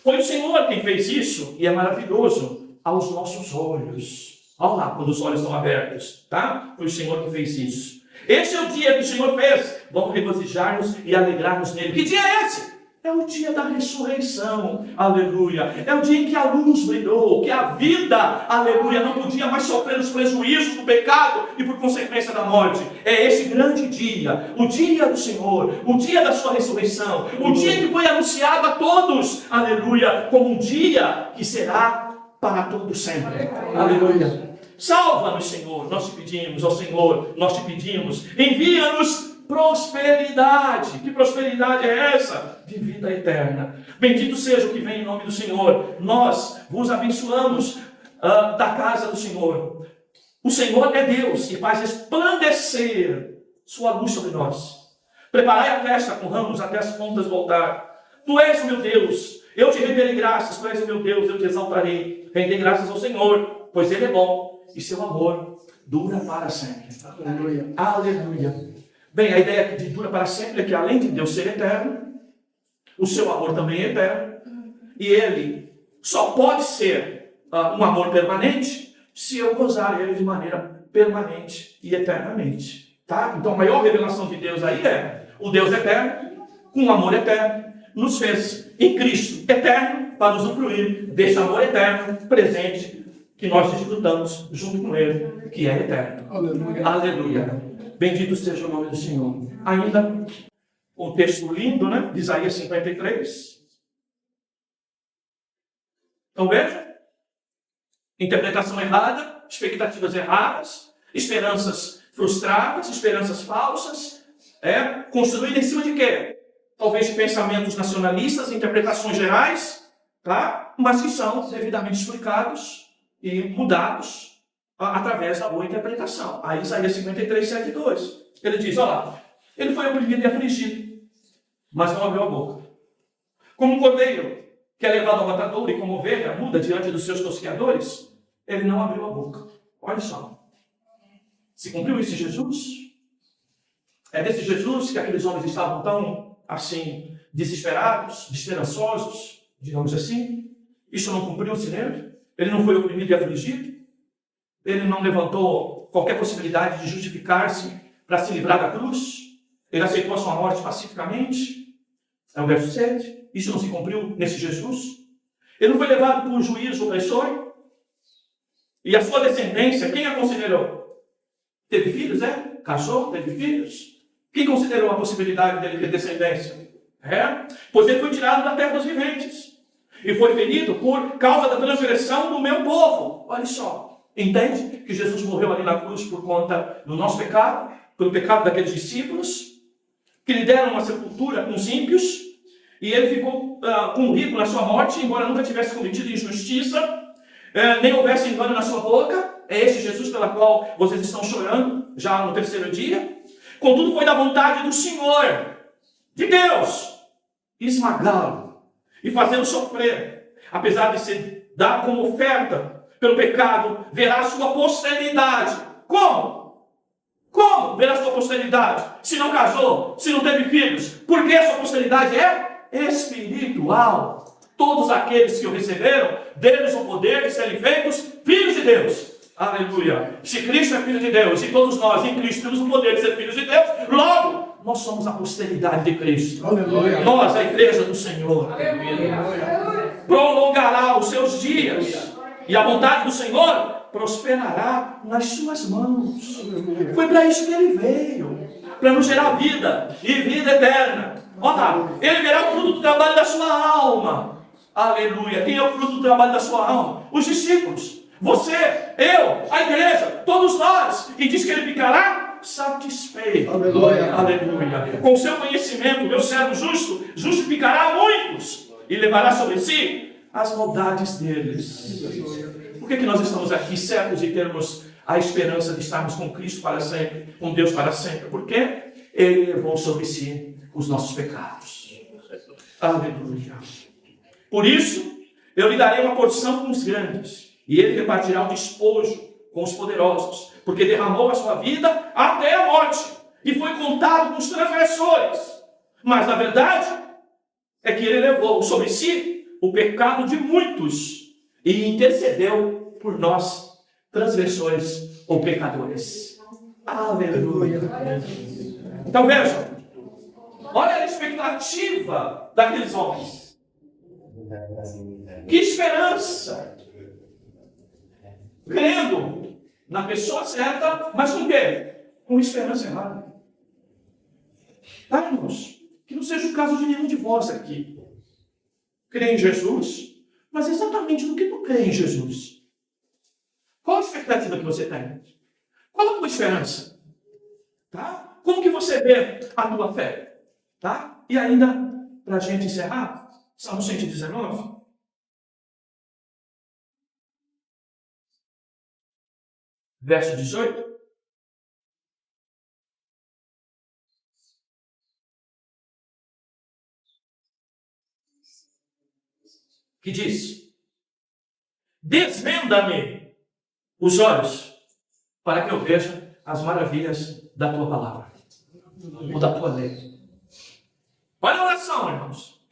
Foi o Senhor quem fez isso, e é maravilhoso aos nossos olhos. Olha lá, quando os olhos estão abertos, tá? Foi o Senhor que fez isso. Esse é o dia que o Senhor fez. Vamos regozijar-nos e alegrar-nos nele. Que dia é esse? É o dia da ressurreição, aleluia. É o dia em que a luz brilhou, que a vida, aleluia, não podia mais sofrer os prejuízos do pecado e por consequência da morte. É esse grande dia, o dia do Senhor, o dia da sua ressurreição, o dia que foi anunciado a todos, aleluia, como um dia que será para todo sempre, aleluia. Salva-nos, Senhor, nós te pedimos, ó Senhor, nós te pedimos, envia-nos prosperidade. Que prosperidade é essa? De vida eterna. Bendito seja o que vem em nome do Senhor. Nós vos abençoamos da casa do Senhor. O Senhor é Deus e faz resplandecer sua luz sobre nós. Preparai a festa com ramos até as pontas voltar. Tu és o meu Deus, eu te renderei graças. Tu és o meu Deus, eu te exaltarei. Rendei graças ao Senhor, pois Ele é bom e seu amor dura para sempre. Aleluia. Aleluia. Bem, a ideia de dura para sempre é que além de Deus ser eterno, o seu amor também é eterno. E ele só pode ser um amor permanente se eu gozar ele de maneira permanente e eternamente. Tá? Então a maior revelação de Deus aí é o Deus eterno, com um amor eterno, nos fez em Cristo eterno para usufruir desse amor eterno presente que nós desfrutamos junto com ele, que é eterno. Aleluia. Aleluia. Bendito seja o nome do Senhor. Ainda um texto lindo, né? De Isaías 53. Então veja. Interpretação errada, expectativas erradas, esperanças frustradas, esperanças falsas. Construída em cima de quê? Talvez de pensamentos nacionalistas, interpretações gerais, tá? Mas que são devidamente explicados e mudados através da boa interpretação. Aí Isaías 53, 7 e 2. Ele diz, olha lá, ele foi oprimido e afligido, mas não abriu a boca. Como um cordeiro que é levado ao matadouro e como ovelha muda diante dos seus tosqueadores, ele não abriu a boca. Olha só. Se cumpriu isso em Jesus? É desse Jesus que aqueles homens estavam tão, assim, desesperados, desesperançosos, digamos assim? Isso não cumpriu-se nele? Ele não foi oprimido e afligido? Ele não levantou qualquer possibilidade de justificar-se para se livrar da cruz? Ele aceitou a sua morte pacificamente? É o verso 7. Isso não se cumpriu nesse Jesus? Ele não foi levado por juízo opressor? E a sua descendência, quem a considerou? Teve filhos, Casou, teve filhos. Quem considerou a possibilidade dele ter descendência? Pois ele foi tirado da terra dos viventes. E foi ferido por causa da transgressão do meu povo. Olha só. Entende que Jesus morreu ali na cruz por conta do nosso pecado, pelo pecado daqueles discípulos, que lhe deram uma sepultura com os ímpios, e ele ficou com rico na sua morte, embora nunca tivesse cometido injustiça, nem houvesse engano na sua boca. É esse Jesus pela qual vocês estão chorando, já no terceiro dia. Contudo, foi da vontade do Senhor, de Deus, esmagá-lo e fazê-lo sofrer, apesar de ser dado como oferta pelo pecado, verá a sua posteridade. Como? Como verá a sua posteridade? Se não casou, se não teve filhos, porque a sua posteridade é espiritual. Todos aqueles que o receberam, deles o poder de serem feitos filhos de Deus. Aleluia. Se Cristo é filho de Deus e todos nós em Cristo temos o poder de ser filhos de Deus, logo nós somos a posteridade de Cristo. Aleluia. Nós, a igreja do Senhor. Aleluia. Prolongará os seus dias e a vontade do Senhor prosperará nas suas mãos. Foi para isso que ele veio, para nos gerar vida e vida eterna. Olha, ele verá o fruto do trabalho da sua alma. Aleluia. Quem é o fruto do trabalho da sua alma? Os discípulos. Você, eu, a igreja, todos nós. E diz que ele ficará satisfeito. Aleluia. Aleluia. Com o seu conhecimento, meu servo justo justificará muitos e levará sobre si as maldades deles. Por que nós estamos aqui certos de termos a esperança de estarmos com Cristo para sempre, com Deus para sempre? Porque ele levou sobre si os nossos pecados. Aleluia. Por isso, eu lhe darei uma porção com os grandes, e ele repartirá o despojo com os poderosos, porque derramou a sua vida até a morte, e foi contado com os transgressores. Mas, na verdade, é que ele levou sobre si o pecado de muitos, e intercedeu por nós, transgressores ou pecadores. Aleluia. Então vejam, olha a expectativa daqueles homens. Que esperança! Crendo na pessoa certa, mas com quê? Com esperança errada. Tá, irmãos? Que não seja o caso de nenhum de vós aqui. Crê em Jesus, mas exatamente no que tu crê em Jesus? Qual a expectativa que você tem? Qual a tua esperança? Tá? Como que você vê a tua fé? Tá? E ainda, para a gente encerrar, Salmo 119. Verso 18. Que diz: desvenda-me os olhos, para que eu veja as maravilhas da tua palavra, ou da tua lei. Olha a oração, irmãos.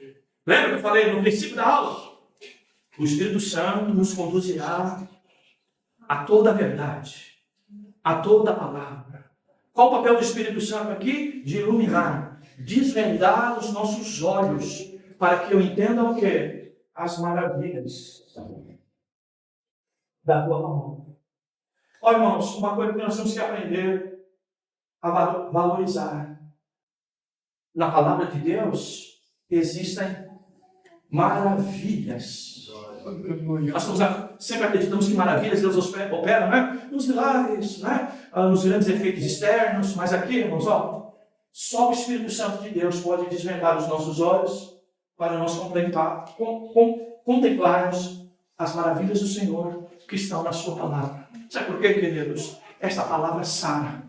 Lembra que eu falei no princípio da aula? O Espírito Santo nos conduzirá a toda a verdade, a toda a palavra. Qual o papel do Espírito Santo aqui? De iluminar, desvendar os nossos olhos, para que eu entenda o quê? As maravilhas da tua palavra. Olha, irmãos, uma coisa que nós temos que aprender a valorizar. Na palavra de Deus existem maravilhas. Nós sempre acreditamos que maravilhas Deus opera, né? Nos milagres, né? Nos grandes efeitos externos. Mas aqui, irmãos, só o Espírito Santo de Deus pode desvendar os nossos olhos para nós contemplarmos as maravilhas do Senhor que estão na sua palavra. Sabe por quê, queridos? Esta palavra sara.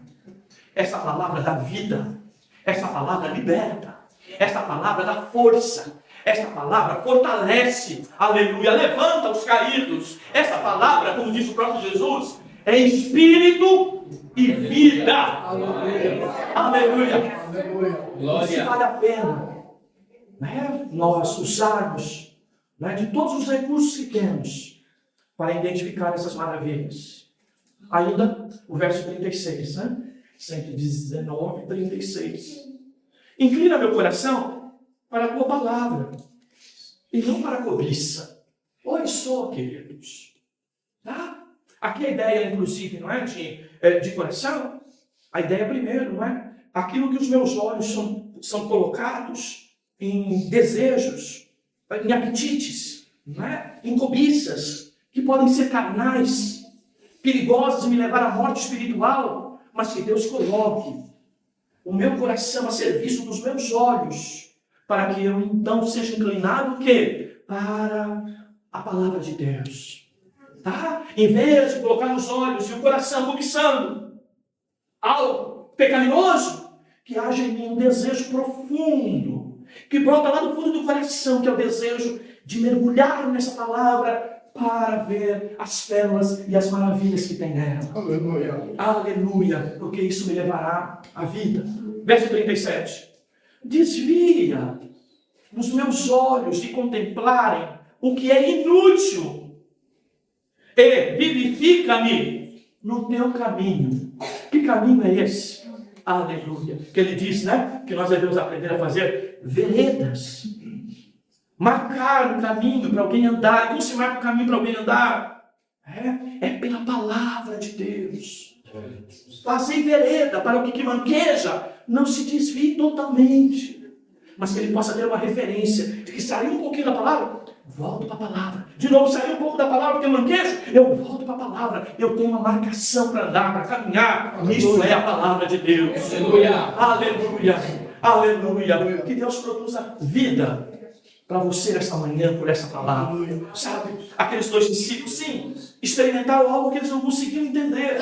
Esta palavra dá vida. Esta palavra liberta. Esta palavra dá força. Esta palavra fortalece, aleluia, levanta os caídos. Esta palavra, como diz o próprio Jesus, é espírito e vida. Aleluia. Aleluia. Aleluia. Se vale a pena, né, nós usarmos, né, de todos os recursos que temos para identificar essas maravilhas. Ainda o verso 36, né? 119, 36. Inclina meu coração para a tua palavra e não para a cobiça. Olha só, queridos. Tá? Aqui a ideia, inclusive, não é de coração. A ideia primeiro, não é? Aquilo que os meus olhos são colocados em desejos, em apetites, não é? Em cobiças, que podem ser carnais, perigosas e me levar à morte espiritual, mas que Deus coloque o meu coração a serviço dos meus olhos, para que eu então seja inclinado o quê? Para a palavra de Deus. Tá? Em vez de colocar os olhos e o coração cobiçando algo pecaminoso, que haja em mim um desejo profundo, que brota lá do fundo do coração, que é o desejo de mergulhar nessa palavra para ver as pérolas e as maravilhas que tem nela. Aleluia. Aleluia, porque isso me levará à vida. Verso 37. Desvia os meus olhos de contemplarem o que é inútil e vivifica-me no teu caminho. Que caminho é esse? Aleluia. Que ele diz, né? Que nós devemos aprender a fazer veredas. Marcar um caminho para alguém andar. Como se marca um caminho para alguém andar? É pela palavra de Deus. Fazer vereda para o que manqueja não se desvie totalmente, mas que ele possa ter uma referência de que saiu um pouquinho da palavra, volto para a palavra. De novo, saiu um pouco da palavra porque eu manquejo, eu volto para a palavra. Eu tenho uma marcação para andar, para caminhar. Isso é a palavra de Deus. Aleluia. Aleluia. Aleluia. Que Deus produza vida para você esta manhã por essa palavra. Sabe, aqueles dois discípulos, sim, experimentaram algo que eles não conseguiam entender.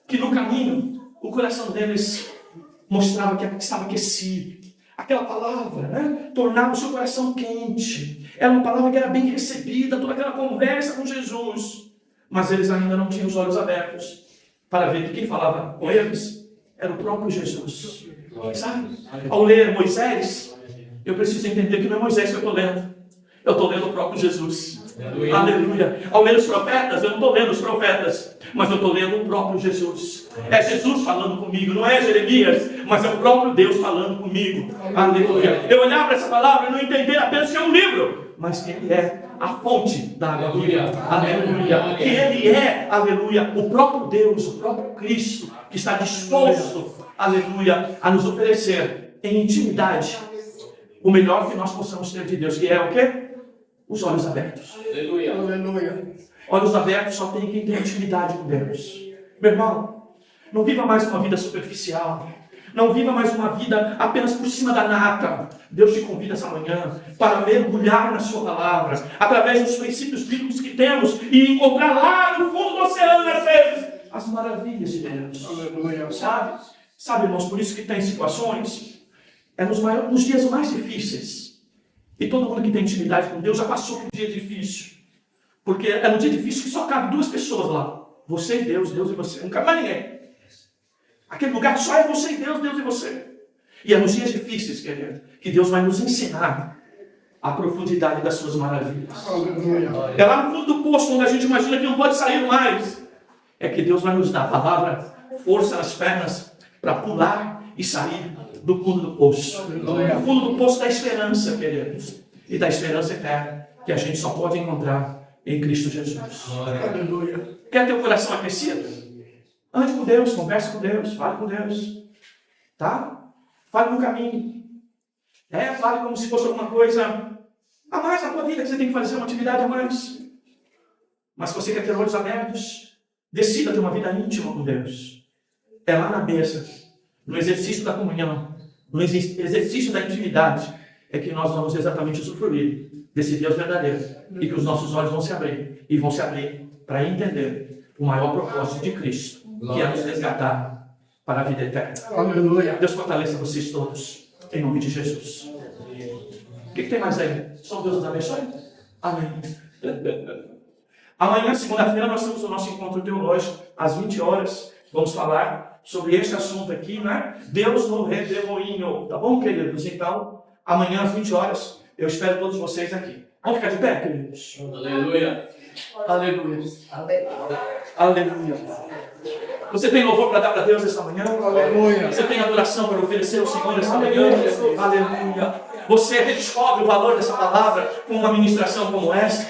Que no caminho, o coração deles mostrava que estava aquecido. Aquela palavra, né, tornava o seu coração quente. Era uma palavra que era bem recebida, toda aquela conversa com Jesus. Mas eles ainda não tinham os olhos abertos para ver que quem falava com eles era o próprio Jesus. Sabe? Ao ler Moisés, eu preciso entender que não é Moisés que eu estou lendo. Eu estou lendo o próprio Jesus. Aleluia. Aleluia. Ao ler os profetas, eu não estou lendo os profetas, mas eu estou lendo o próprio Jesus. É Jesus falando comigo, não é Jeremias, mas é o próprio Deus falando comigo. Aleluia. Eu olhar para essa palavra e não entender apenas que é um livro, mas que ele é a fonte da água viva. Aleluia. Que ele é, aleluia, o próprio Deus, o próprio Cristo, que está disposto, aleluia, a nos oferecer em intimidade o melhor que nós possamos ter de Deus, que é o quê? Os olhos abertos. Aleluia. Aleluia. Olhos abertos só tem quem tem intimidade com Deus. Meu irmão, não viva mais uma vida superficial. Não viva mais uma vida apenas por cima da nata. Deus te convida essa manhã para mergulhar na sua palavra, através dos princípios bíblicos que temos, e encontrar lá no fundo do oceano, às vezes, as maravilhas de Deus. Aleluia. Sabe, irmãos, por isso que tem situações, nos dias mais difíceis. E todo mundo que tem intimidade com Deus já passou por um dia difícil. Porque é um dia difícil que só cabe duas pessoas lá. Você e Deus, Deus e você. Não cabe mais ninguém. Aquele lugar só é você e Deus, Deus e você. E é nos dias difíceis, querido, que Deus vai nos ensinar a profundidade das suas maravilhas. Aleluia. É lá no fundo do poço, onde a gente imagina que não pode sair mais. É que Deus vai nos dar a palavra, força nas pernas, para pular e sair do fundo do poço. O fundo do poço da esperança, queridos. E da esperança eterna, que a gente só pode encontrar em Cristo Jesus. Aleluia. Quer ter o coração aquecido? Ande com Deus, converse com Deus, fale com Deus. Tá? Fale no caminho. Fale como se fosse alguma coisa a mais na tua vida, que você tem que fazer uma atividade a mais. Mas se você quer ter olhos abertos, decida ter uma vida íntima com Deus. É lá na mesa, no exercício da comunhão, no exercício da intimidade, é que nós vamos exatamente usufruir desse Deus verdadeiro. E que os nossos olhos vão se abrir. E vão se abrir para entender o maior propósito de Cristo, que é nos resgatar para a vida eterna. Aleluia. Deus fortaleça vocês todos, em nome de Jesus. O que tem mais aí? Só Deus nos abençoe? Amém. Amanhã, segunda-feira, nós temos o nosso encontro teológico, às 20 horas. Vamos falar sobre este assunto aqui, né? Deus no redemoinho. Tá bom, queridos? Então, amanhã, às 20 horas, eu espero todos vocês aqui. Vamos ficar de pé, queridos? Aleluia. Aleluia. Aleluia. Você tem louvor para dar para Deus esta manhã? Aleluia. Você tem adoração para oferecer ao Senhor esta manhã? Aleluia. você redescobre o valor dessa palavra com uma ministração como essa.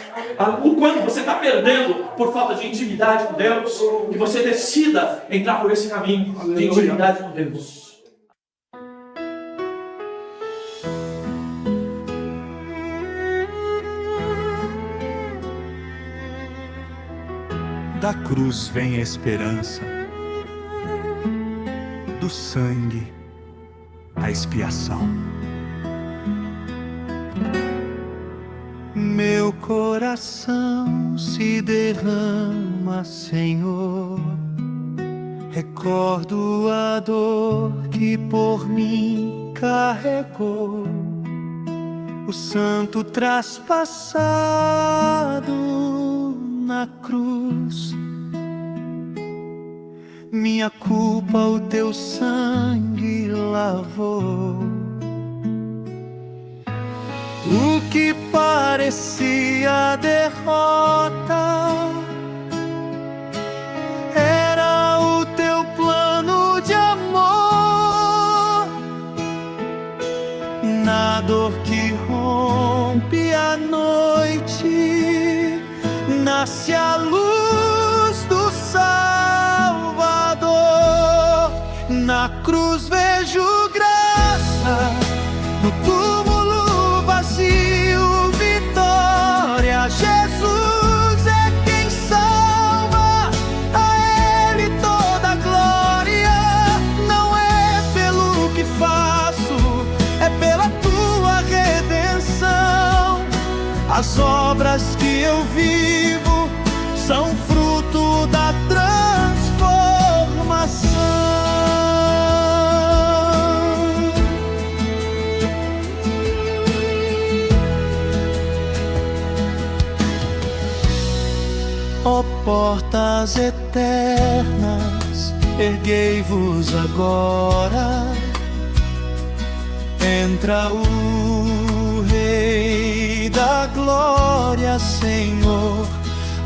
O quanto você está perdendo por falta de intimidade com Deus, que você decida entrar por esse caminho de intimidade com Deus. Da cruz vem a esperança, do sangue a expiação. Meu coração se derrama, Senhor. Recordo a dor que por mim carregou, o santo traspassado na cruz. Minha culpa o teu sangue lavou. O que parecia derrota era o teu plano de amor. Na dor que rompe a noite, nasce a luz do Salvador. Na cruz vejo graça, no túmulo vazio vitória. Jesus é quem salva, a Ele toda a glória. Não é pelo que faço, é pela tua redenção. As obras que eu vivo são fruto da transformação. Ó portas eternas, erguei-vos agora. Entra o Rei da glória, Senhor.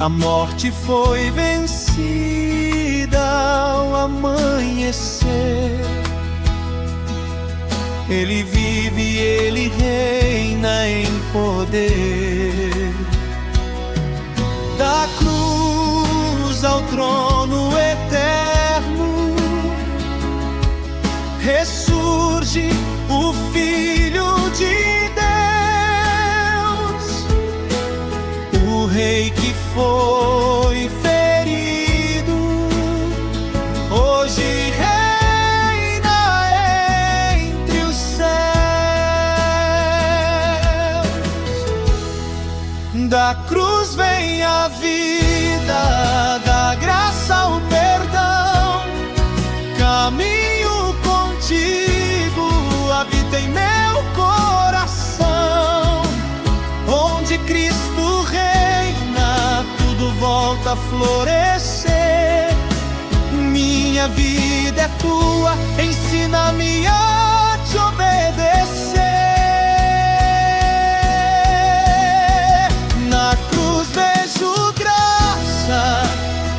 A morte foi vencida ao amanhecer. Ele vive, Ele reina em poder. Da cruz ao trono eterno, ressurge o Filho de Deus, o Rei que foi ferido, hoje reina entre os céus. Da cruz vem a vida, da graça o perdão. Caminho contigo, habita em meu coração. Onde Cristo reina, tudo volta a florescer. Minha vida é tua, ensina-me a te obedecer. Na cruz vejo graça,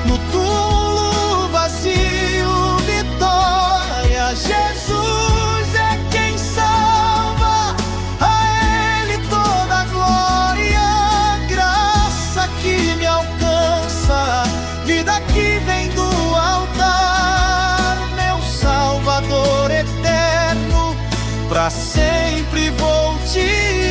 no túmulo vazio vitória. Jesus é quem salva, a Ele toda a glória. Graça que me alcança, vida que vem do altar. Meu Salvador eterno, pra sempre vou te